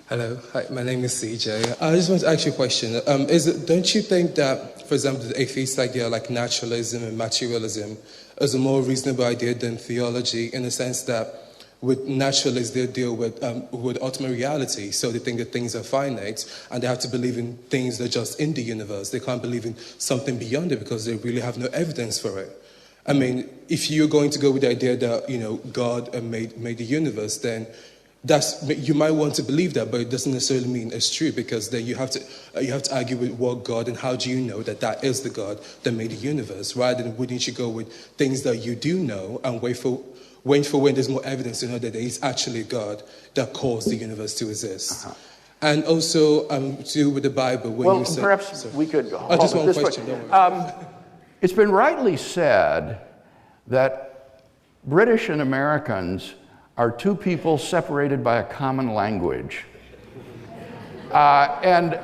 Hello, hi, my name is CJ. I just want to ask you a question. Don't you think that, for example, the atheist idea like naturalism and materialism is a more reasonable idea than theology, in the sense that with naturalists they deal with ultimate reality, so they think that things are finite and they have to believe in things that are just in the universe. They can't believe in something beyond it because they really have no evidence for it. I mean, if you're going to go with the idea that, you know, God made the universe, then you might want to believe that, but it doesn't necessarily mean it's true, because then you have to argue with what God, and how do you know that that is the God that made the universe, rather than wouldn't you go with things that you do know and wait for when there's more evidence to know that there is actually God that caused the universe to exist. And also to do with the Bible, when you say, perhaps we could. Just one question. Don't worry. It's been rightly said that British and Americans are two people separated by a common language. And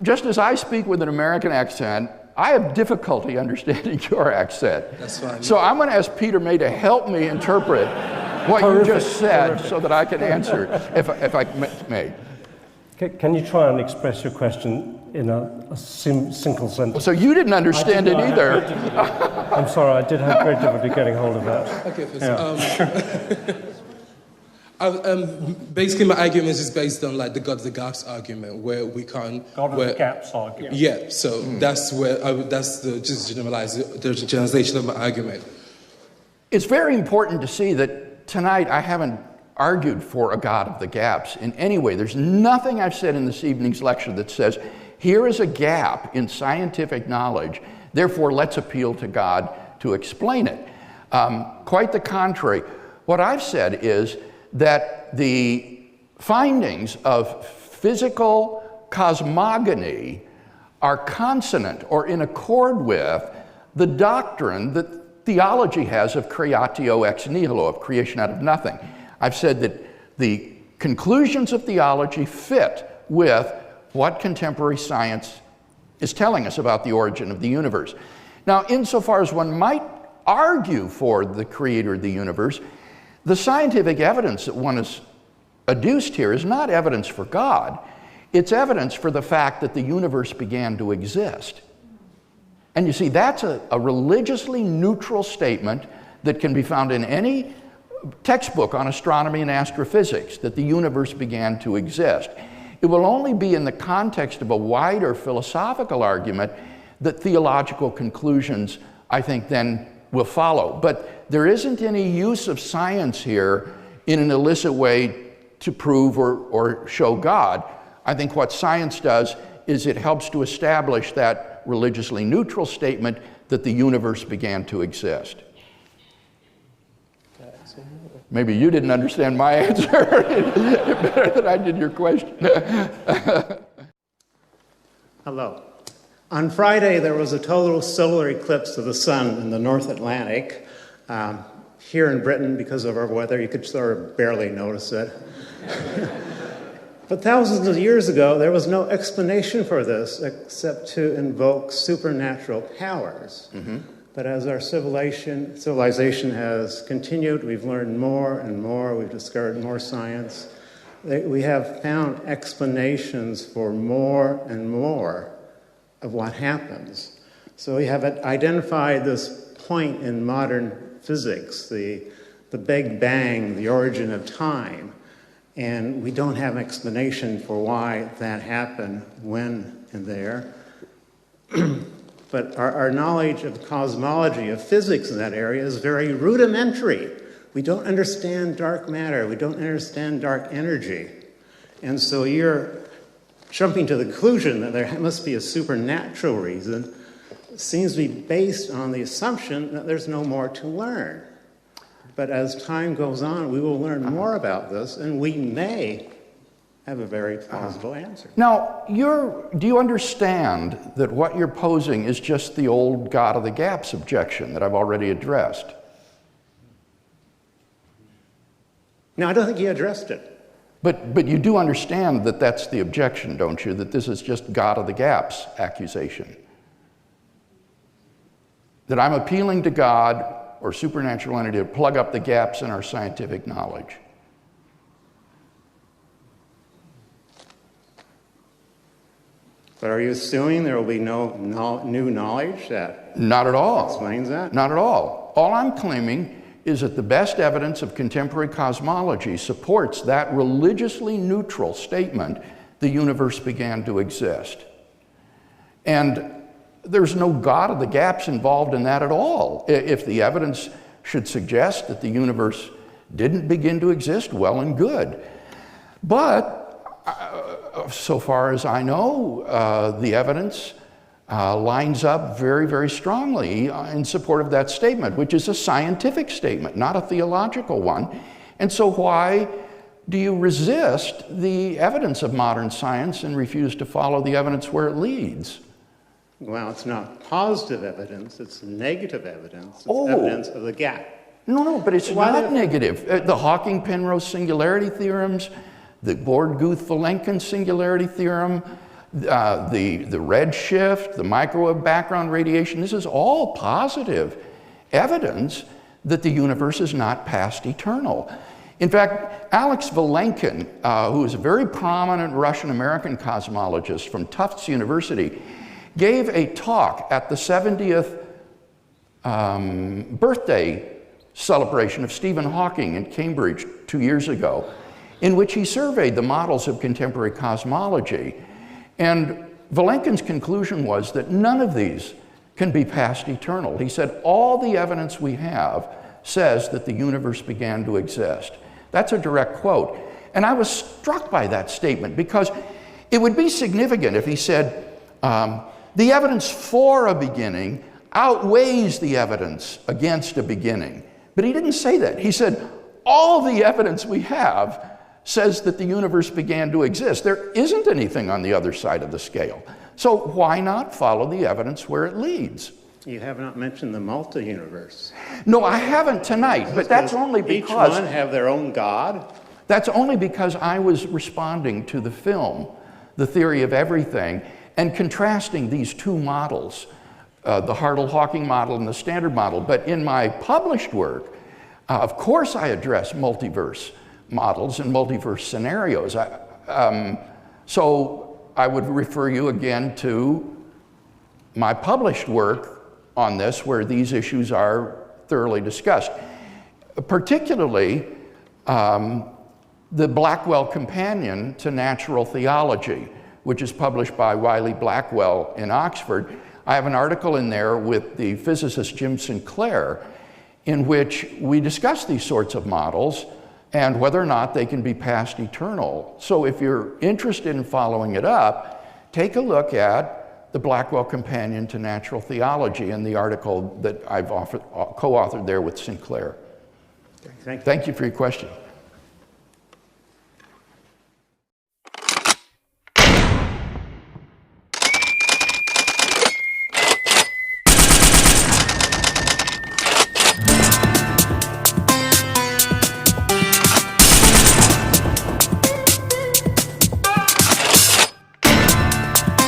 just as I speak with an American accent, I have difficulty understanding your accent. That's fine. So I'm going to ask Peter May to help me interpret what you just said so that I can answer, if I may. Can you try and express your question in a single sentence? So you didn't understand it either. I'm sorry, I did have great difficulty getting hold of that. Okay, basically my argument is just based on like the God of the gaps argument, where we can't... God of the gaps argument. Yeah, so that's where, that's the generalization of my argument. It's very important to see that tonight I haven't argued for a God of the gaps in any way. There's nothing I've said in this evening's lecture that says, here is a gap in scientific knowledge, therefore let's appeal to God to explain it. Quite the contrary. What I've said is that the findings of physical cosmogony are consonant or in accord with the doctrine that theology has of creatio ex nihilo, of creation out of nothing. I've said that the conclusions of theology fit with what contemporary science is telling us about the origin of the universe. Now, insofar as one might argue for the creator of the universe, the scientific evidence that one has adduced here is not evidence for God. It's evidence for the fact that the universe began to exist. And you see, that's a religiously neutral statement that can be found in any textbook on astronomy and astrophysics, that the universe began to exist. It will only be in the context of a wider philosophical argument that theological conclusions, I think, then will follow. But there isn't any use of science here in an illicit way to prove or show God. I think what science does is it helps to establish that religiously neutral statement that the universe began to exist. Maybe you didn't understand my answer better than I did your question. Hello. On Friday, there was a total solar eclipse of the sun in the North Atlantic. Here in Britain, because of our weather, you could sort of barely notice it. But thousands of years ago, there was no explanation for this except to invoke supernatural powers. Mm-hmm. But as our civilization has continued, we've learned more and more, we've discovered more science. We have found explanations for more and more of what happens. So we have identified this point in modern physics, the Big Bang, the origin of time. And we don't have an explanation for why that happened, when and there. But our knowledge of cosmology, of physics in that area is very rudimentary. We don't understand dark matter. We don't understand dark energy. And so you're jumping to the conclusion that there must be a supernatural reason. It seems to be based on the assumption that there's no more to learn. But as time goes on, we will learn more about this, and we may have a very plausible answer. Now, do you understand that what you're posing is just the old God of the gaps objection that I've already addressed? No, I don't think he addressed it. But you do understand that that's the objection, don't you? That this is just God of the gaps accusation. That I'm appealing to God or supernatural entity to plug up the gaps in our scientific knowledge. But are you assuming there will be no new knowledge that Not at all. explains that? Not at all. All I'm claiming is that the best evidence of contemporary cosmology supports that religiously neutral statement, the universe began to exist. And there's no God of the gaps involved in that at all. If the evidence should suggest that the universe didn't begin to exist, well and good. But so far as I know, the evidence lines up very, very strongly in support of that statement, which is a scientific statement, not a theological one. And so why do you resist the evidence of modern science and refuse to follow the evidence where it leads? Well, it's not positive evidence, it's negative evidence. It's Oh. evidence of the gap. No, but it's not negative. The Hawking-Penrose singularity theorems, the Born-Guth-Vilenkin singularity theorem, the redshift, the microwave background radiation, this is all positive evidence that the universe is not past eternal. In fact, Alex Vilenkin, who is a very prominent Russian-American cosmologist from Tufts University, gave a talk at the 70th birthday celebration of Stephen Hawking in Cambridge 2 years ago, in which he surveyed the models of contemporary cosmology. And Vilenkin's conclusion was that none of these can be past eternal. He said, all the evidence we have says that the universe began to exist. That's a direct quote. And I was struck by that statement because it would be significant if he said, the evidence for a beginning outweighs the evidence against a beginning. But he didn't say that. He said, all the evidence we have says that the universe began to exist. There isn't anything on the other side of the scale. So why not follow the evidence where it leads? You have not mentioned the multi-universe. No, I haven't tonight, but that's only because... Each one have their own God? That's only because I was responding to the film, The Theory of Everything, and contrasting these two models, the Hartle-Hawking model and the Standard model. But in my published work, of course I address multiverse models and multiverse scenarios. So I would refer you again to my published work on this, where these issues are thoroughly discussed. Particularly, the Blackwell Companion to Natural Theology, which is published by Wiley Blackwell in Oxford. I have an article in there with the physicist Jim Sinclair, in which we discuss these sorts of models and whether or not they can be past eternal. So if you're interested in following it up, take a look at the Blackwell Companion to Natural Theology and the article that I've co-authored there with Sinclair. Thank you. Thank you for your question.